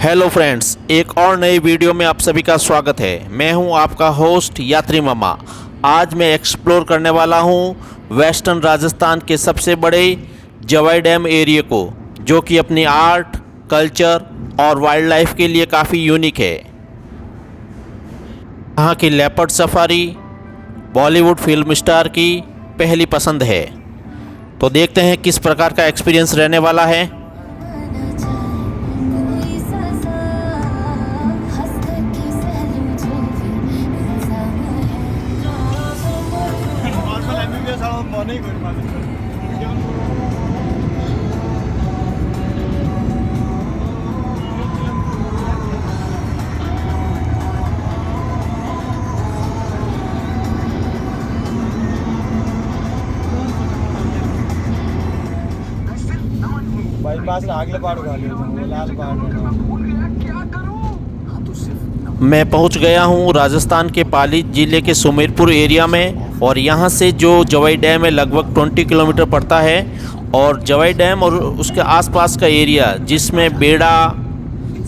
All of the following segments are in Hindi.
हेलो फ्रेंड्स, एक और नई वीडियो में आप सभी का स्वागत है। मैं हूं आपका होस्ट यात्री मामा। आज मैं एक्सप्लोर करने वाला हूं वेस्टर्न राजस्थान के सबसे बड़े जवाई डैम एरिया को, जो कि अपनी आर्ट, कल्चर और वाइल्ड लाइफ के लिए काफ़ी यूनिक है। यहाँ की leopard safari Bollywood film star की पहली पसंद है। तो देखते हैं किस प्रकार का एक्सपीरियंस रहने वाला है। बाईपास आगले पहाड़ उठा लिया वो लाल पहाड़। मैं पहुंच गया हूं राजस्थान के पाली ज़िले के सुमेरपुर एरिया में, और यहां से जो जवाई डैम है लगभग 20 किलोमीटर पड़ता है। और जवाई डैम और उसके आसपास का एरिया, जिसमें बेड़ा,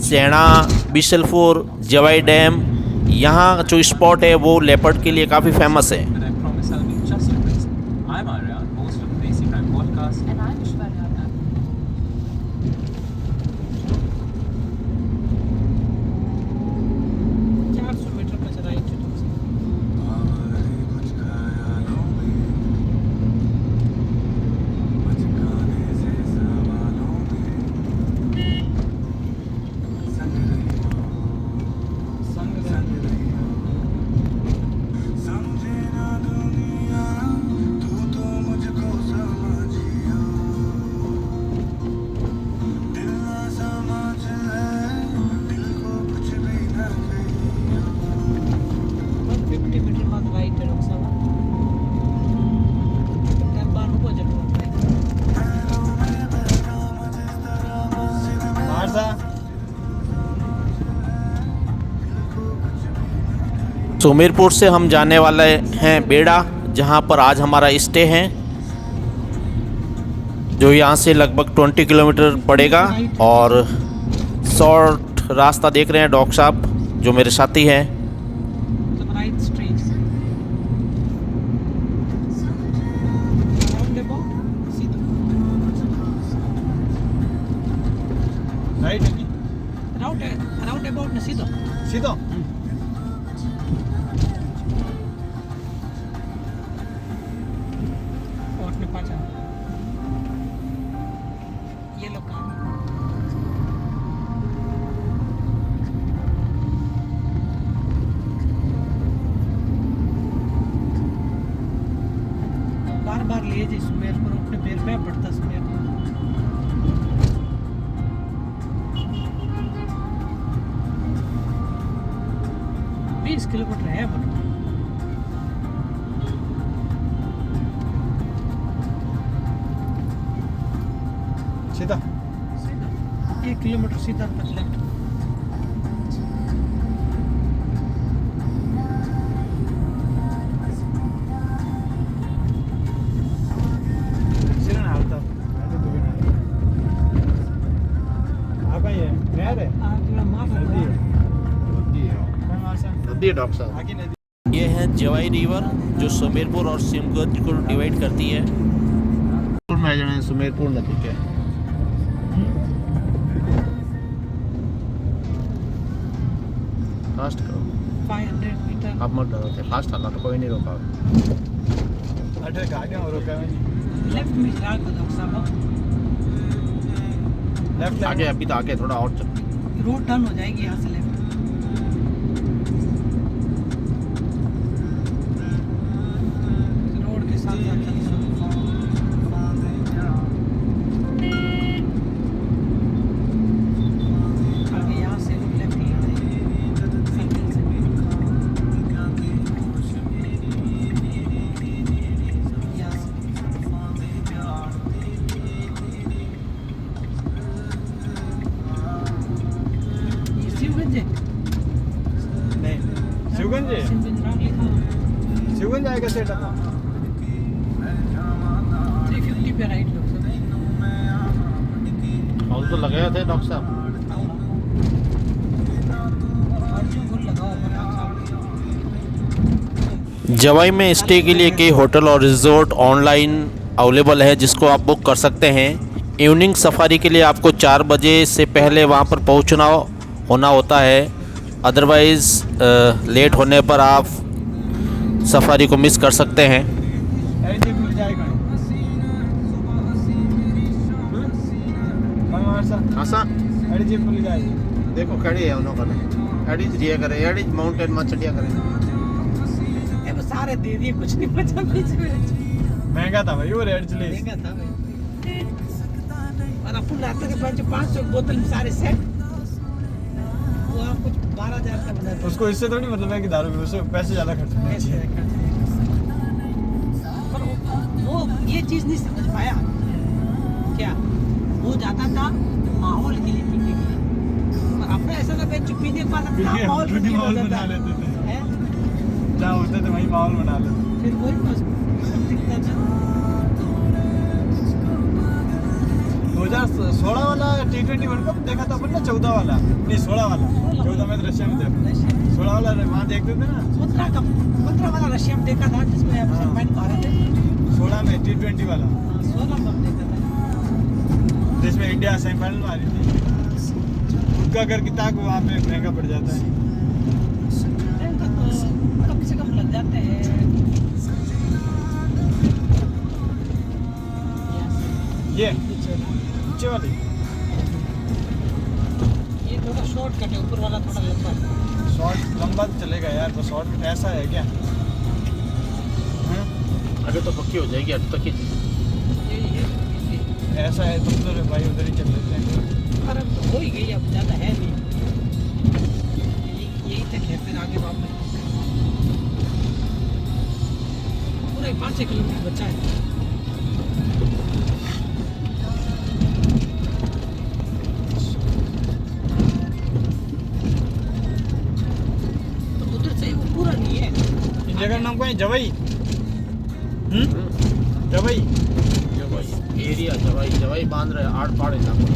सेना, बिशलपुर, जवाई डैम, यहाँ जो स्पॉट है वो लेपर्ड के लिए काफ़ी फेमस है। सुमेरपुर से हम जाने वाले हैं बेड़ा, जहां पर आज हमारा स्टे है, जो यहां से लगभग 20 किलोमीटर पड़ेगा। और शॉर्ट रास्ता देख रहे हैं डॉक्टर साहब जो मेरे साथी हैं। सीधा बार ले जी सुमेरपुर अपने पैर पे पड़ता सुमेरपुर 20 किलोमीटर है बट सीधा 1 किलोमीटर सीधा लेफ्ट। डॉक्टर साहब ये है जवाई रिवर, जो सुमेरपुर और सिमगंज को डिवाइड करती है। सुमेरपुर नदी के फास्ट करो 500 मीटर। अब मत डरो, फास्ट चलना तो कोई नहीं रोका। अरे गाड़ियां रोका लेफ्ट में चला को डॉक्टर साहब, लेफ्ट आगे, अभी तो आगे थोड़ा और चल। रोड टर्न हो जाएगी यहाँ से लेफ्ट। रोड के साथ साथ चलते आगे यहाँ से लेफ्ट ही सर्किल से यहाँ से ये शिवगंज है। नहीं शिवगंज है। शिवगंज नाम लिखा हुआ। शिवगंज आएगा सेट 350 पे राइट लो। हॉल तो लगाए थे डॉक्टर साहब। जवाई में स्टे के लिए कई होटल और रिजॉर्ट ऑनलाइन अवेलेबल है जिसको आप बुक कर सकते हैं। इवनिंग सफारी के लिए आपको 4 बजे से पहले वहाँ पर पहुँचना होना होता है, अदरवाइज़ लेट होने पर आप सफारी को मिस कर सकते हैं। अरे जीप मिल जाएगा अरे जीप मिल जाएगी। देखो खड़ी है उन्होंने एडिज दिया करे, एडिज माउंटेन में चढ़िया करे। ये वो सारे दे दिए, कुछ नहीं बचा बीच में। महंगा था भाई वो रेड चिली। महंगा था भाई। और अपन लाते के 500 बोतल सारे सेट, वो आप कुछ 12,000 का बना था। उसको इससे थोड़ी मतलब है कि दारू में उससे पैसे ज़्यादा खर्च होने ऐसे चाहिए। रखा था। पर वो ये चीज़ नहीं समझ पाया क्या, वो जाता था माहौल के लिए, पीने के लिए, और अपने ऐसा लगा पीने के बाद अपना माहौल खुद ही हो माहौल जाता बना है। लेते थे, हैं? जहाँ होते थे वहीं माहौल बना लेते। फिर वही बस दिखता था। 2016 वाला T20 वर्ल्ड कप देखा था अपन ने, 14 वाला नहीं 16 वाला। 14 में तो रशिया में थे, 16 वाला वहाँ देखते थे ना। 15 वाला रशिया में देखा था जिसमें आप हाँ। सेमीफाइनल मारे थे। 16 में T20 वाला 16 में देखा था। जिसमें इंडिया सेमीफाइनल में आ रही थी। उनका अगर किताब वहाँ पे महंगा पड़ जाता है। इनका तो कम से कम लग जाते हैं। ये नीचे वाली ये थोड़ा शॉर्ट कट है, ऊपर वाला थोड़ा लंबा है। शॉर्ट लंबा तो चलेगा यार, तो शॉर्ट ऐसा है क्या? अभी तो पक्की हो जाएगी, अभी तक ही ये ऐसा है तुम तो भाई उधर ही चल लेते हैं। पर अब तो हो ही गई, अब ज़्यादा है नहीं। यही तक है, फिर आगे वापस पूरा 5 किलोमीटर बचा है। तो उधर से वो पूरा नहीं है। इन जगह का नाम क्या है? जवाई। जवाई एरिया जवाई बांध रहे आड़ पाड़ इलाकों।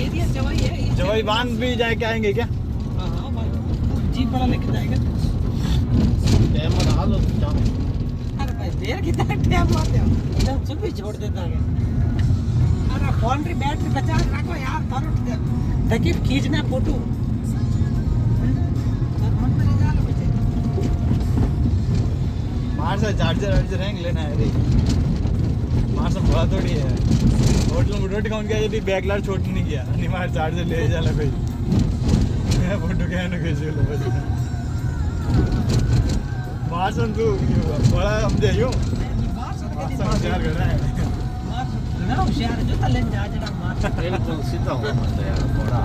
एरिया जवाई है ये। जवाई बांध भी जाए के आएंगे क्या? हाँ हाँ भाई, जीप वाला लेके जाएगा। टाइम में हाल हो जाओ। अरे भाई देर कितना टाइम मारते हो, एकदम सुन भी छोड़ देता है। अरे फोन री बैटरी बचा के रखो यार, थारो तकीब खींचना फोटो। मन में ले जा लो बच्चे। मार से चार्जर हैंग लेना है रे। मार से बड़ा थोड़ी है। होटल में रोटी खाऊं क्या यदि बैगलार छोड़ नहीं गया नहीं, मार चार्जर ले जा ला कोई। मैं फोटो क्या ना खींच लो बस। मार से तू बड़ा समझे यूं होशियार कर रहा है। ना होशियार जो तलेन जा जरा मार। बिल्कुल सीधा हो मत यार थोड़ा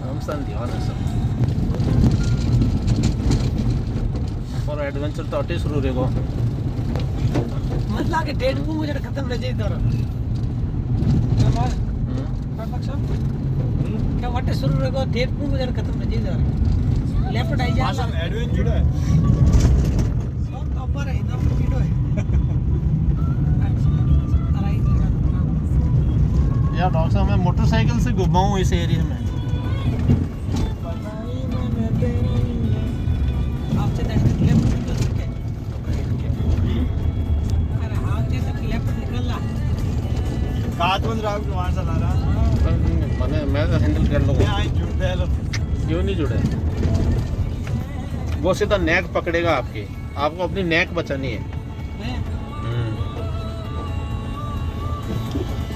हम सन दीवाना सब और एडवेंचर तो अटे शुरू रेगो मत लाके डेढ़ को मुझे खत्म रह जाए इधर। क्या वाटे शुरू रहेगा, डेढ़ को मुझे खत्म रह जाए इधर। लेफ्ट आई जा। मार से एडवेंचर है। सब तो ऊपर है, इधर वीडियो है। यार डॉक्टर साहब मैं मोटरसाइकिल से घुमाऊं इस एरिया में। आपसे लेफ्ट निकल सके। अरे हाँ तक लेफ्ट निकल रहा। हाथ बंद रहा हूँ वहाँ से ला रहा। मैं तो हैंडल कर लूँगा। यहाँ जुड़ गए लो। क्यों नहीं जुड़े? वो सीधा नेक पकड़ेगा आपकी, आपको अपनी नेक बचानी है।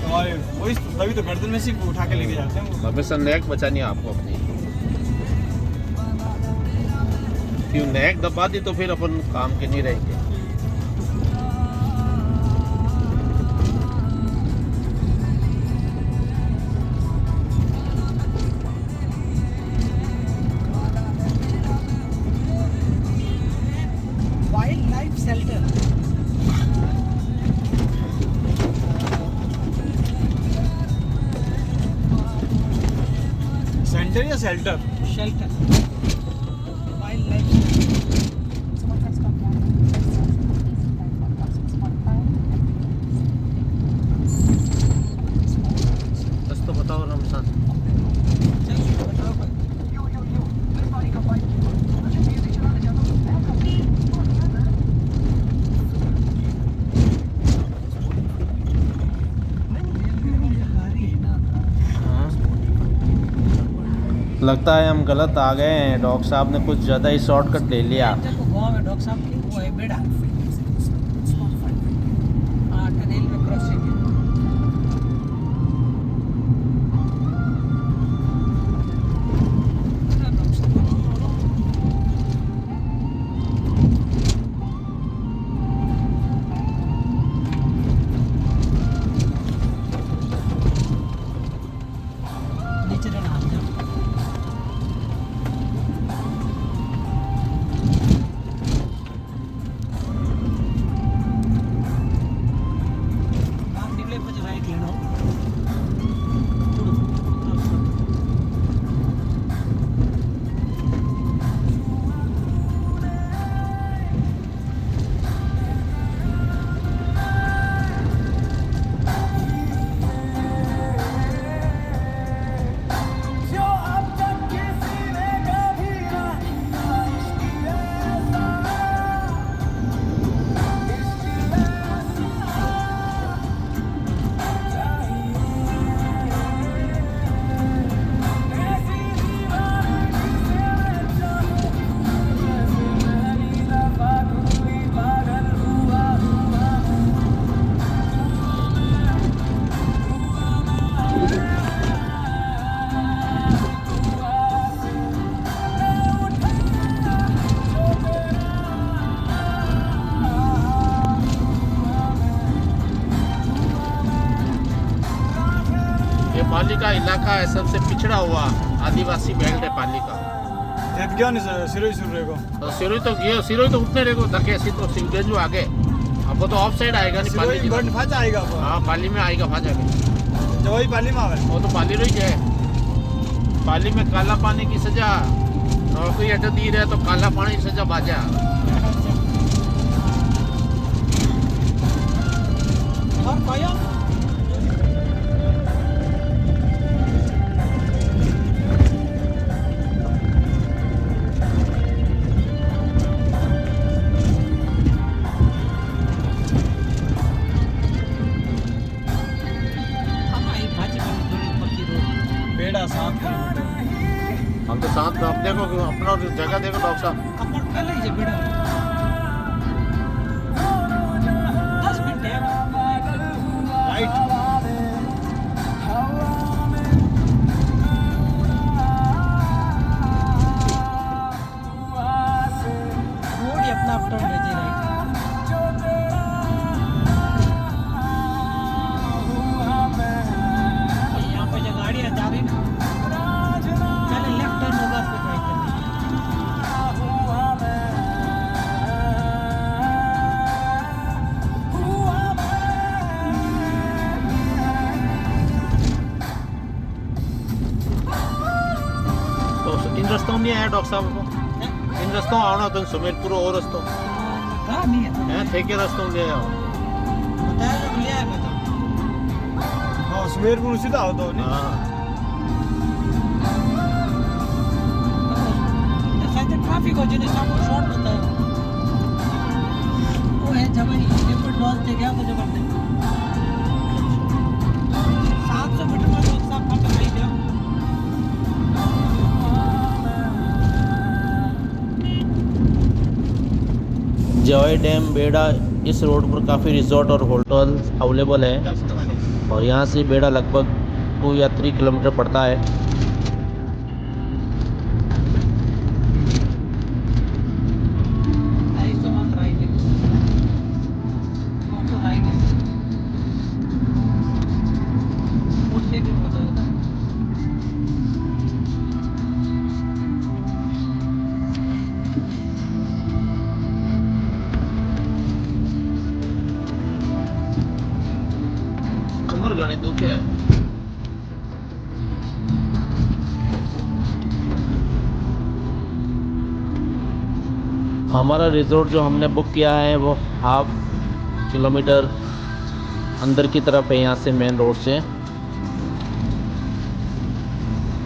तुम्हारे वही तभी तो गर्दन में से उठा के लेके जाते हैं वो। हमेशा नेक बचानी है आपको अपनी। क्यों नेक दबा दी तो फिर अपन काम के नहीं रहेंगे। Wild life shelter. सेंटर या शेल्टर? Shelter wild life. बस तो बताओ रमजान। चलिए बताओ भाई। लगता है हम गलत आ गए हैं, डॉक्टर साहब ने कुछ ज़्यादा ही शॉर्टकट ले लिया। देखो गोवा में डॉक्टर साहब की वो है बेड़ा। हाँ रेलवे क्रॉसिंग है। नीचे रहना हाथ जाओ। બહાર નીકળે પછી રાઈટ લેવાનો. થોડું. ये पाली का इलाका है, सबसे पिछड़ा हुआ आदिवासी बेल्ट है पाली का। ये क्या नहीं सिरोही सुन रहे को तो सिरोही तो उठने रहेगा धके ऐसी तो सिंगरेजू आगे आपको तो ऑफ साइड आएगा नहीं पाली सिरोही जिला। बंद फाचा आएगा वो हाँ पाली में आएगा फाजा के, जवाई पाली में आवे वो तो पाली रही है। पाली में काला पानी की सजा नौकरी अट दी रहे तो काला पानी की सजा बाजा। और पाया हमारी भाजी वाली थोड़ी पक्की रोड बेड़ा 7 किलोमीटर हम तो साथ में आप देखो अपना जगह देखो डॉक्टर साहब। अपन पहले ही बेड़ा 10 मिनट है राइट रोड ही अपना अप डाउन भेजे राइट यहाँ पे जो गाड़ियाँ जा रही ना पहले लेफ्ट टर्न होगा फिर राइट टर्न। तो इन रस्तों नहीं आया डॉक्टर साहब को, इन रस्तों आओ तुम सुमेरपुर और रस्तों कहाँ नहीं है हैं थे के रस्तों ले आओ। बताया तो लिया है मैं तो। हाँ सुमेरपुर सीधा हो तो नहीं हाँ शायद ट्रैफिक हो जिन्हें सब शॉर्ट होता है वो है जबरी एयरपोर्ट लॉस से गया तो जबरदस्त 700 मीटर में तो सब फट आई गया। जवाई डैम बेड़ा इस रोड पर काफ़ी रिजॉर्ट और होटल अवेलेबल है और यहाँ से बेड़ा लगभग 2 या 3 किलोमीटर पड़ता है। ऐसे मत राइट है वो तो राइट है उससे भी पता है कमर गाने दुख है। हमारा रिजॉर्ट जो हमने बुक किया है वो 1/2 किलोमीटर अंदर की तरफ है यहाँ से मेन रोड से।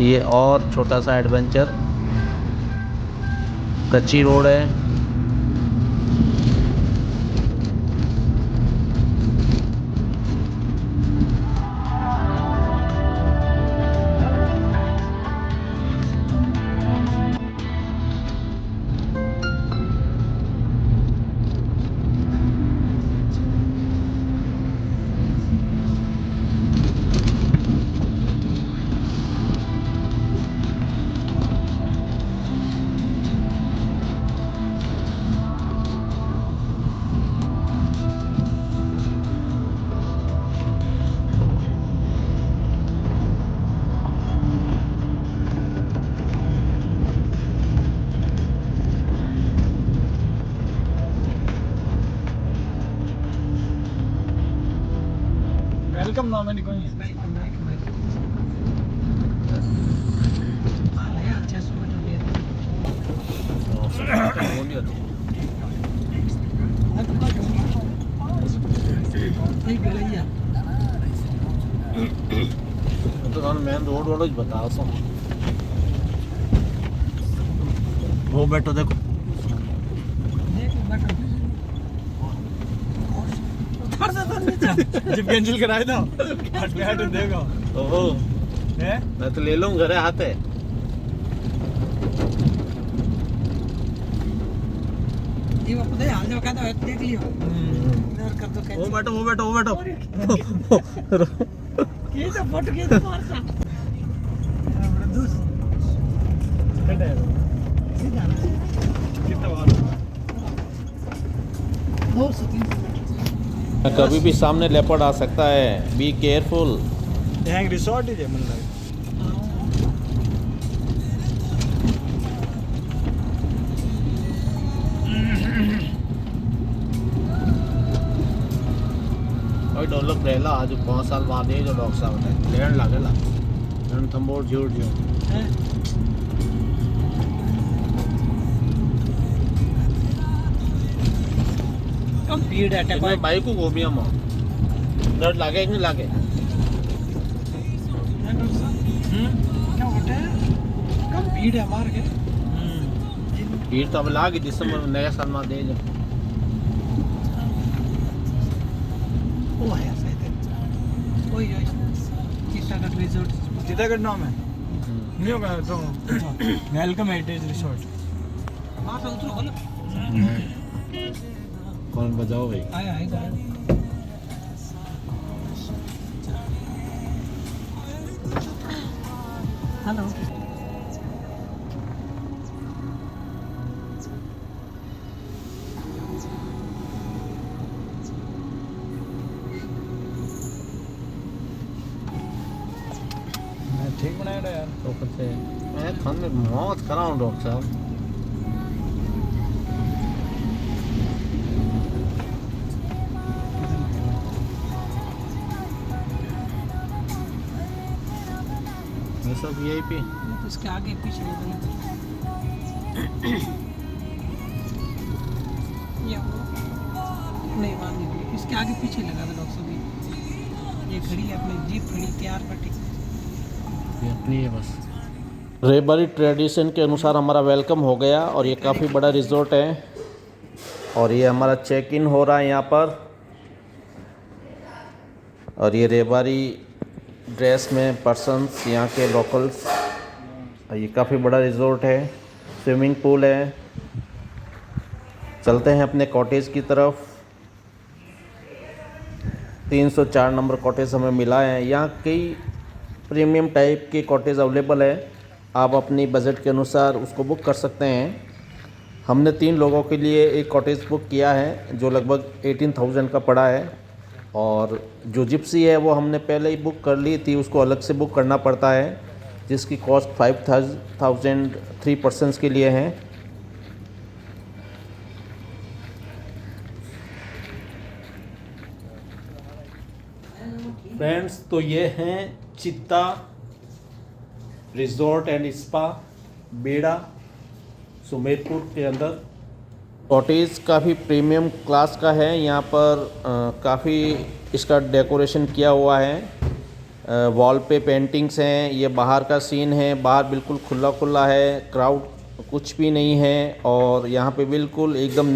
ये और छोटा सा एडवेंचर कच्ची रोड है। वेलकम नाम है नहीं कोई अच्छा सुबह तो गया नहीं गलैया तो मेन रोड वालों बताओ सो वो बैठो देखो देख बैठो उधर से तो नीचे जब कैंसिल कराए तो हट पे हट देखो ओहो है मैं तो ले लूँ घरे आते ये वो पता है हाल जो कहता है देख लियो इधर कर दो वो बैठो वो बैठो वो बैठो ये तो फट गया तो मारता बड़ा दोस्त कटे सीधा ना कितना बार 200 300 कभी भी सामने लेपर्ड आ सकता है बी केयरफुल यहाँ एक रिसोर्ट ही है मतलब भाई डेवलप रहेला आज 5 साल बाद ये जो डॉक्टर साहब है लेन लागेला रणथंबोर जोड़ जो कम भीड़ है टेको इसमें बाइक को गोमिया मो डर लागे कि नहीं लागे क्या होता है कम भीड़ है मार के भीड़ तो अब लागे दिसंबर में नया साल में दे जो वो है शायद कोई जो चित्तागढ़ रिजॉर्ट चित्तागढ़ नाम है नहीं होगा तो वेलकम हेरिटेज रिसोर्ट वहाँ पे उतरो बोलो कौन बजाओ भाई आया आएगा हेलो ठीक बनाया था यार तो कहते मैं खान में मौत कराऊं डॉक्टर साहब ये सब वीआईपी इसके आगे पीछे ये नहीं बात नहीं इसके आगे पीछे लगा था डॉक्टर साहब ये खड़ी है अपनी जीप खड़ी तैयार बैठी ये अपनी है बस रेबरी ट्रेडिशन के अनुसार हमारा वेलकम हो गया और ये काफ़ी बड़ा रिजॉर्ट है और ये हमारा चेक इन हो रहा है यहाँ पर और ये रेबारी ड्रेस में पर्सन्स यहाँ के लोकल्स ये काफ़ी बड़ा रिजॉर्ट है स्विमिंग पूल है चलते हैं अपने कॉटेज की तरफ 304 नंबर कॉटेज हमें मिला है यहाँ कई प्रीमियम टाइप के कॉटेज अवेलेबल है आप अपनी बजट के अनुसार उसको बुक कर सकते हैं हमने 3 लोगों के लिए एक कॉटेज बुक किया है जो लगभग 18,000 का पड़ा है और जो जिप्सी है वो हमने पहले ही बुक कर ली थी उसको अलग से बुक करना पड़ता है जिसकी कॉस्ट 5,000 3 पर्सन्स के लिए है फ्रेंड्स तो ये हैं चित्ता रिजॉर्ट एंड स्पा बेड़ा सुमेरपुर के अंदर कॉटेज काफ़ी प्रीमियम क्लास का है यहाँ पर काफ़ी इसका डेकोरेशन किया हुआ है वॉल पे पेंटिंग्स हैं ये बाहर का सीन है बाहर बिल्कुल खुला खुला है क्राउड कुछ भी नहीं है और यहाँ पे बिल्कुल एकदम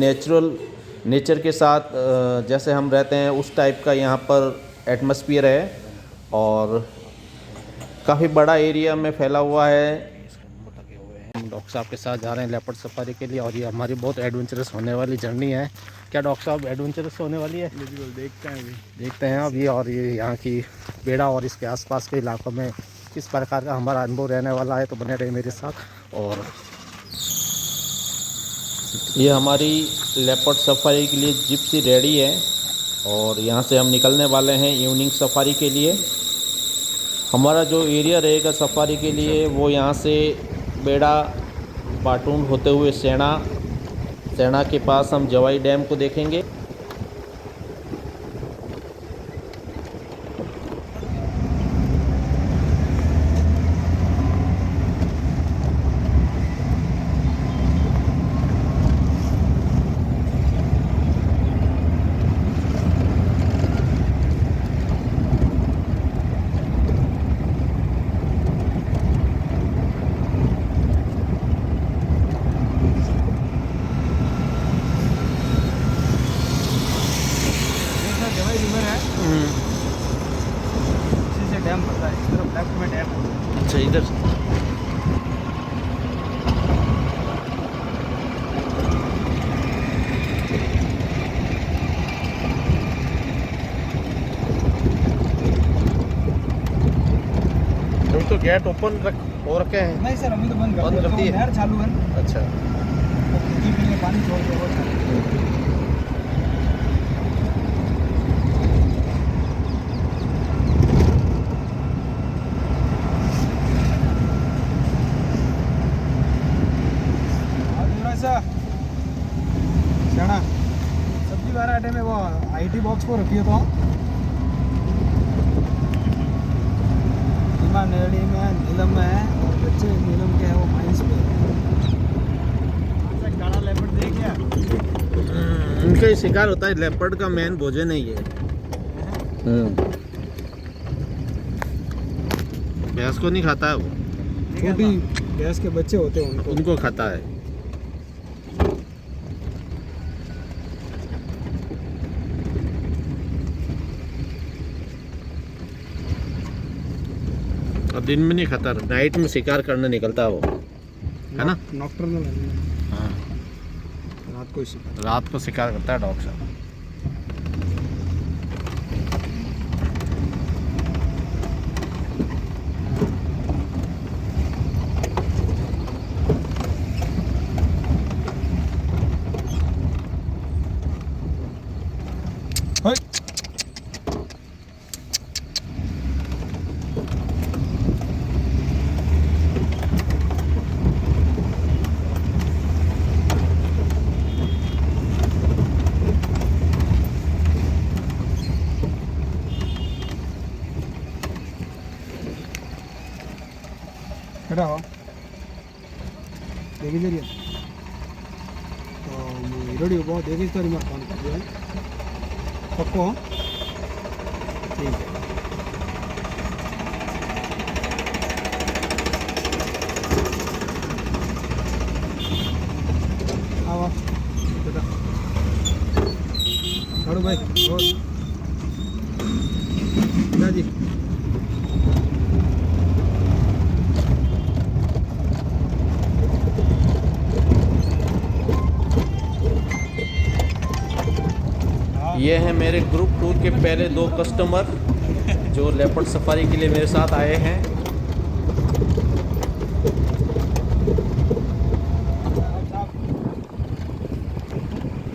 नेचर के साथ जैसे हम रहते हैं उस टाइप का यहाँ पर एटमॉस्फेयर है और काफ़ी बड़ा एरिया में फैला हुआ है हम डॉक्टर साहब के साथ जा रहे हैं लेपर्ड सफारी के लिए और ये हमारी बहुत एडवेंचरस होने वाली जर्नी है क्या डॉक्टर साहब एडवेंचरस होने वाली है बिल्कुल देखते हैं अभी और ये यहाँ की बेड़ा और इसके आसपास के इलाकों में किस प्रकार का हमारा अनुभव रहने वाला है तो बने रहे मेरे साथ और ये हमारी लेपर्ड सफारी के लिए जिप्सी रेडी है और यहाँ से हम निकलने वाले हैं इवनिंग सफारी के लिए हमारा जो एरिया रहेगा सफारी के लिए वो यहाँ से बेड़ा पाटून होते हुए सेना के पास हम जवाई डैम को देखेंगे पीछे से। अभी तो गेट ओपन हो रखे हैं। नहीं सर, अभी तो बंद बंद कर दिए। नहर चालू है ना, अच्छा। तो खेती के लिए पानी छोड़ के और चालू। सब्जी वाला आइटम में वो आईटी बॉक्स को रखिए तो नीमा नेड़ी में नीलम में है और बच्चे नीलम के हैं वो माइंस पे काला लेपर्ड देख गया। उनका ही शिकार होता है, लेपर्ड का मेन भोजन है ये। भैंस को नहीं खाता है वो, छोटी भैंस के बच्चे होते हैं उनको खाता है। अब दिन में नहीं खाता, नाइट में शिकार करने निकलता है वो, है ना। नॉक्टर्नल है। हाँ, रात को शिकार। रात को शिकार करता है डॉग साहब। केटा हो देखी जरिए तो हिरोडी हो बहुत देखी तो रिमार्क फोन कर दिया पक्को हो ठीक है। आओ बेटा खड़ो भाई और जी ये हैं मेरे ग्रुप टूर के पहले 2 कस्टमर जो लेपर्ड सफारी के लिए मेरे साथ आए हैं।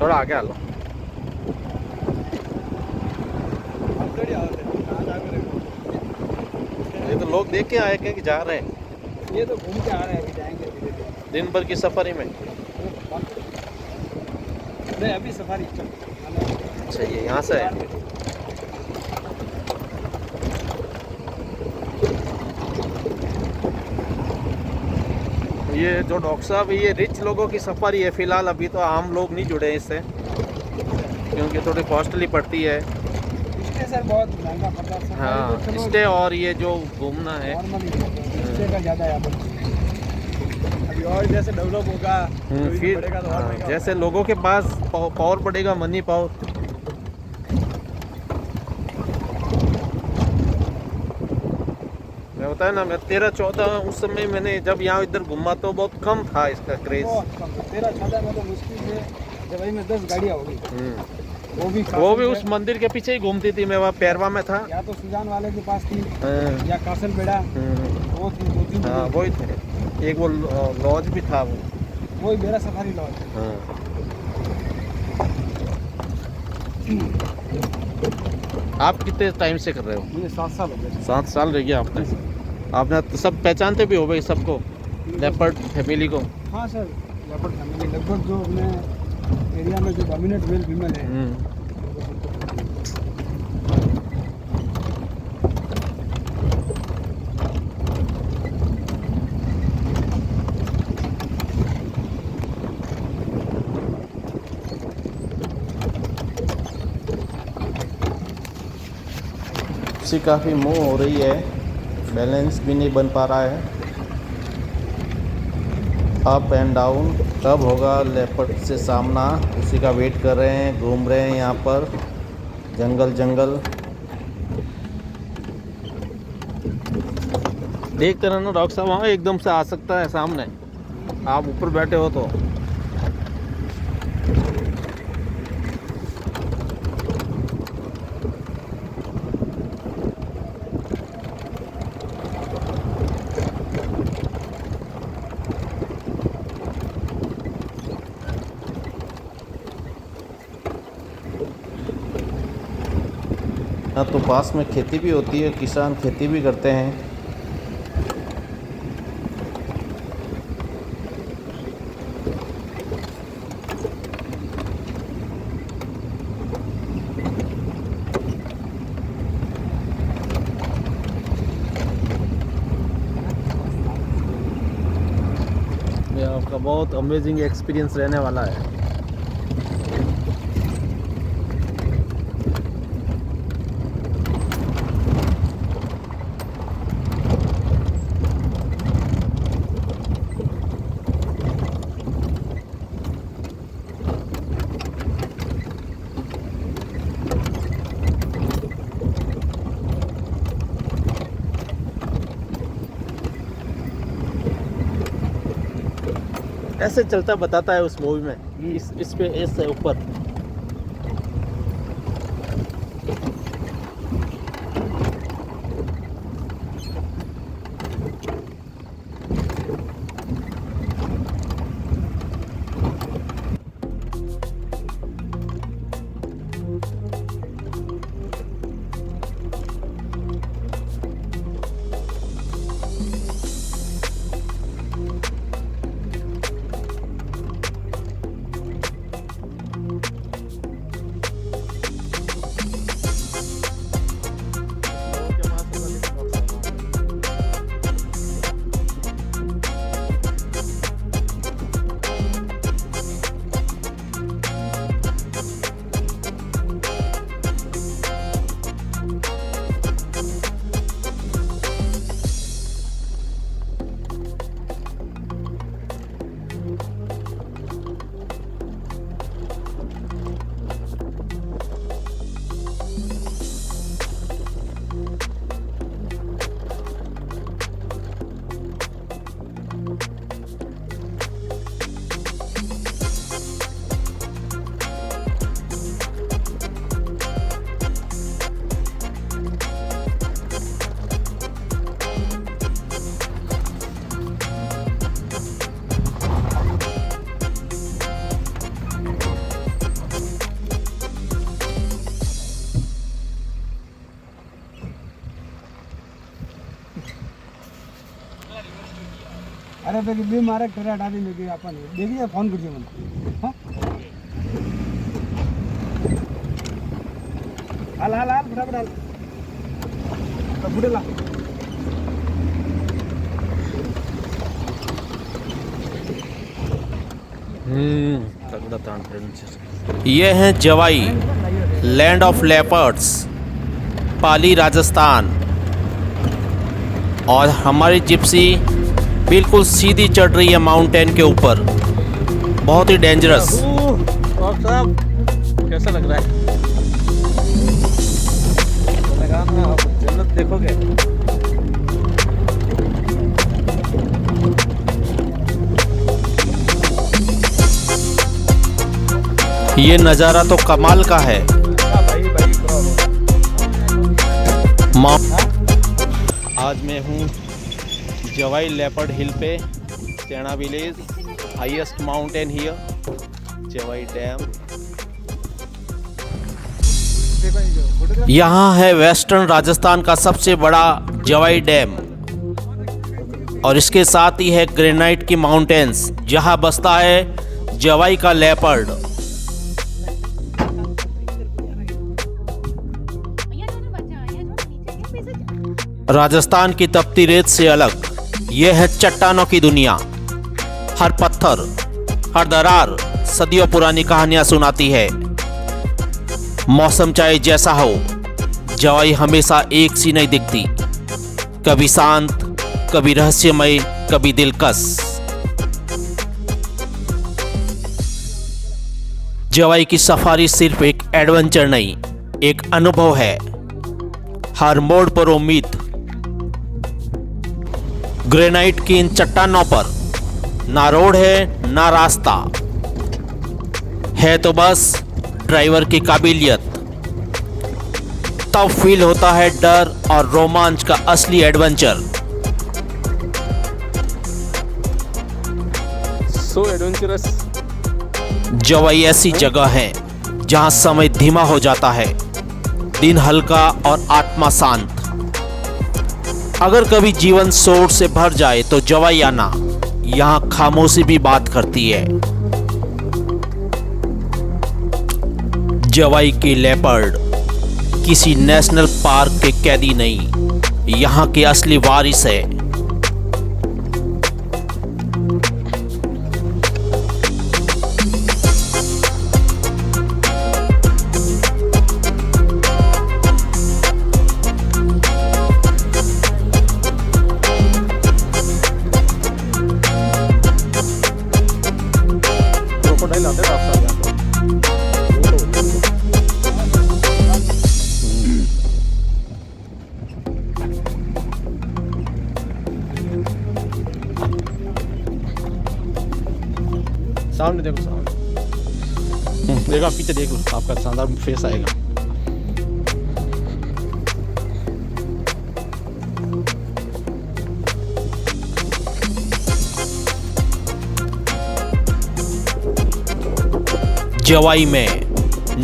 थोड़ा आगे आ लो। ये तो लोग देख के आए कि जा रहे हैं, ये तो घूम के आ रहे हैं, अभी जाएंगे धीरे धीरे। दिन भर की सफारी में। नहीं अभी सफारी चल। अच्छा, ये यहाँ से है। ये जो डॉक्टर साहब, ये रिच लोगों की सफारी है फिलहाल, अभी तो आम लोग नहीं जुड़े हैं इससे क्योंकि थोड़ी कॉस्टली पड़ती है। इसलिए सर बहुत महंगा पड़ता है। हाँ, स्टे और ये जो घूमना है स्टे का ज़्यादा यहाँ पर। अभी और जैसे डेवलप होगा फिर बढ़ेगा तो और हाँ, महंगा जैसे लोगों के पास पावर बढ़ेगा, मनी पावर। मैं बताया ना, मैं 13-14 उस समय मैंने जब यहाँ इधर घूमा तो बहुत कम था इसका क्रेज। 13-14 में तो मुश्किल से जब में 10 गाड़ियाँ होगी वो भी उस मंदिर के पीछे ही घूमती थी। मैं वहाँ पैरवा में था, या तो सुजान वाले के पास थी हाँ। या कासल बेड़ा वो थी 2-3। हाँ वही थे, एक वो लॉज भी था वही मेरा सफारी लॉज। हाँ। आप कितने टाइम से कर रहे हो? मुझे 7 साल हो गए। 7 साल रह गया आपने। आपने तो सब पहचानते भी हो भाई सबको, लेपर्ड फैमिली को? हाँ सर, लेपर्ड फैमिली लगभग जो अपने एरिया में जो डोमिनेट मेल फीमेल है। उससे काफ़ी मूव हो रही है, बैलेंस भी नहीं बन पा रहा है। अप एंड डाउन कब होगा लेपर्ड से सामना, उसी का वेट कर रहे हैं। घूम रहे हैं यहाँ पर जंगल जंगल। देखते रहना डॉक्टर साहब, वहाँ एकदम से आ सकता है सामने, आप ऊपर बैठे हो तो। यहाँ तो पास में खेती भी होती है, किसान खेती भी करते हैं। ये आपका बहुत अमेजिंग एक्सपीरियंस रहने वाला है। ऐसे चलता बताता है उस मूवी में, इस पे ऐसे ऊपर। अरे बेगी बी मारे करे हटा दी बेगी अपन देखिए फोन कर दिए मन हां हाल हाल हाल फटाफट हाल तो बुढ़े ला ये है जवाई, लैंड ऑफ लेपर्ड्स, पाली राजस्थान। और हमारी जिप्सी बिल्कुल सीधी चढ़ रही है माउंटेन के ऊपर, बहुत ही डेंजरस। और साहब कैसा लग रहा है? लगा ना आप जन्नत देखोगे। ये नज़ारा तो कमाल का है। आज मैं हूँ जवाई लेपर्ड हिल पे, चैना village, highest mountain here, Jawai dam. यहाँ है वेस्टर्न राजस्थान का सबसे बड़ा जवाई डैम, और इसके साथ ही है ग्रेनाइट की माउंटेन्स, जहाँ बसता है जवाई का लेपर्ड। राजस्थान की तपती रेत से अलग यह है चट्टानों की दुनिया। हर पत्थर, हर दरार सदियों पुरानी कहानियां सुनाती है। मौसम चाहे जैसा हो, जवाई हमेशा एक सी नहीं दिखती, कभी शांत, कभी रहस्यमय, कभी दिलकश। जवाई की सफारी सिर्फ एक एडवेंचर नहीं, एक अनुभव है। हर मोड़ पर उम्मीद, ग्रेनाइट की इन चट्टानों पर ना रोड है ना रास्ता है, तो बस ड्राइवर की काबिलियत। तब फील होता है डर और रोमांच का असली एडवेंचर। सो एडवेंचरस। जवाई ऐसी जगह है जहां समय धीमा हो जाता है, दिन हल्का और आत्मा शांत। अगर कभी जीवन शोर से भर जाए तो जवाई आना यहां खामोशी भी बात करती है। जवाई की लेपर्ड किसी नेशनल पार्क के कैदी नहीं, यहां के असली वारिस है। क्रोकोडाइल आते हैं रास्ता यहाँ पे। सामने देखो, सामने देखो, आप पीछे देख लो, आपका शानदार फेस आएगा। जवाई में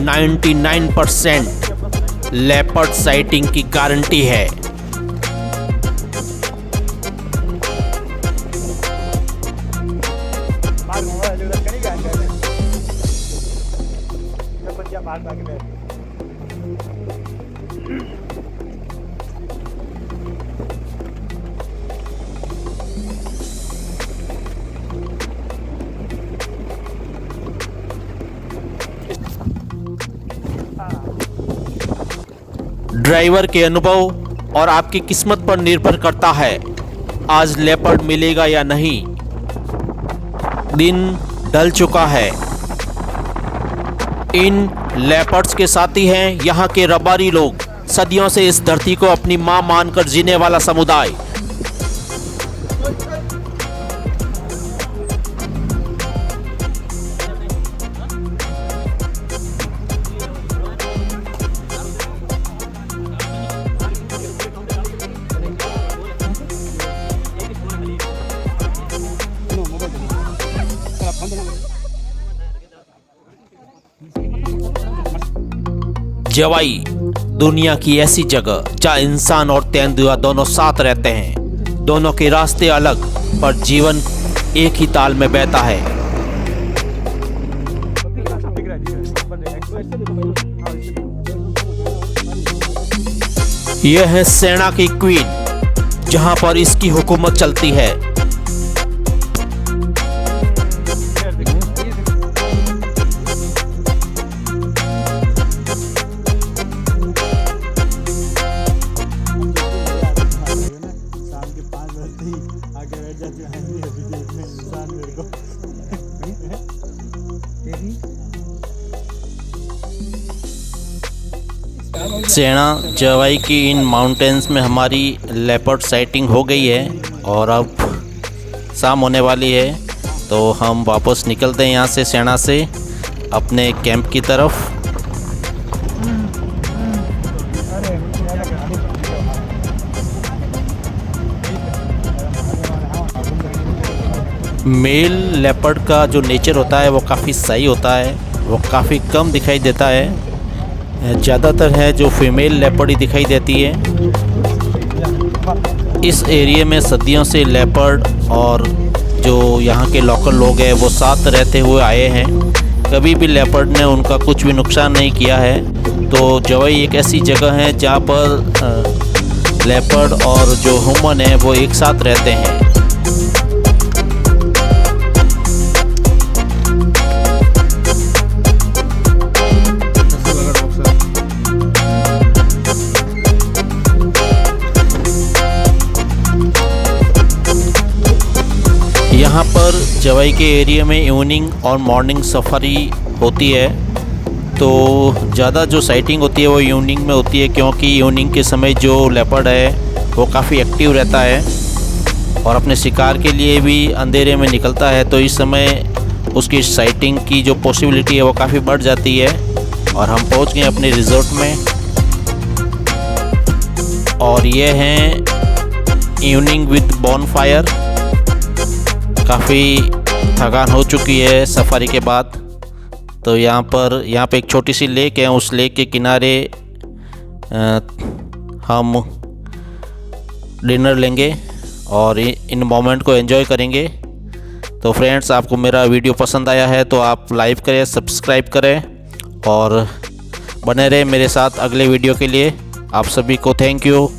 99% लेपर्ड साइटिंग की गारंटी है। ड्राइवर के अनुभव और आपकी किस्मत पर निर्भर करता है आज लेपर्ड मिलेगा या नहीं। दिन ढल चुका है। इन लेपर्ड्स के साथी हैं यहाँ के रबारी लोग, सदियों से इस धरती को अपनी मां मानकर जीने वाला समुदाय। जवाई दुनिया की ऐसी जगह जहाँ इंसान और तेंदुआ दोनों साथ रहते हैं। दोनों के रास्ते अलग पर जीवन एक ही ताल में बहता है। यह है सेना की क्वीन, जहां पर इसकी हुकूमत चलती है। सेना जवाई की इन माउंटेन्स में हमारी लेपर्ड साइटिंग हो गई है और अब शाम होने वाली है, तो हम वापस निकलते हैं यहाँ से सेना से अपने कैंप की तरफ। मेल लेपर्ड का जो नेचर होता है वो काफ़ी सही होता है, वो काफ़ी कम दिखाई देता है। ज़्यादातर है जो फीमेल लेपर्ड ही दिखाई देती है। इस एरिया में सदियों से लेपर्ड और जो यहाँ के लोकल लोग हैं वो साथ रहते हुए आए हैं। कभी भी लेपर्ड ने उनका कुछ भी नुकसान नहीं किया है। तो जवाई एक ऐसी जगह है जहाँ पर लेपर्ड और जो ह्यूमन है वो एक साथ रहते हैं। यहाँ पर जवाई के एरिया में इवनिंग और मॉर्निंग सफारी होती है, तो ज़्यादा जो साइटिंग होती है वो इवनिंग में होती है, क्योंकि इवनिंग के समय जो लेपर्ड है वो काफ़ी एक्टिव रहता है। और अपने शिकार के लिए भी अंधेरे में निकलता है, तो इस समय उसकी साइटिंग की जो पॉसिबिलिटी है वो काफ़ी बढ़ जाती है। और हम पहुंच गए अपने रिजॉर्ट में और ये हैं इवनिंग विद बॉनफायर। काफ़ी थकान हो चुकी है सफारी के बाद, तो यहाँ पे एक छोटी सी लेक है, उस लेक के किनारे हम डिनर लेंगे और इन मोमेंट को एंजॉय करेंगे। तो फ्रेंड्स, आपको मेरा वीडियो पसंद आया है तो आप लाइक करें, सब्सक्राइब करें और बने रहें मेरे साथ अगले वीडियो के लिए। आप सभी को थैंक यू।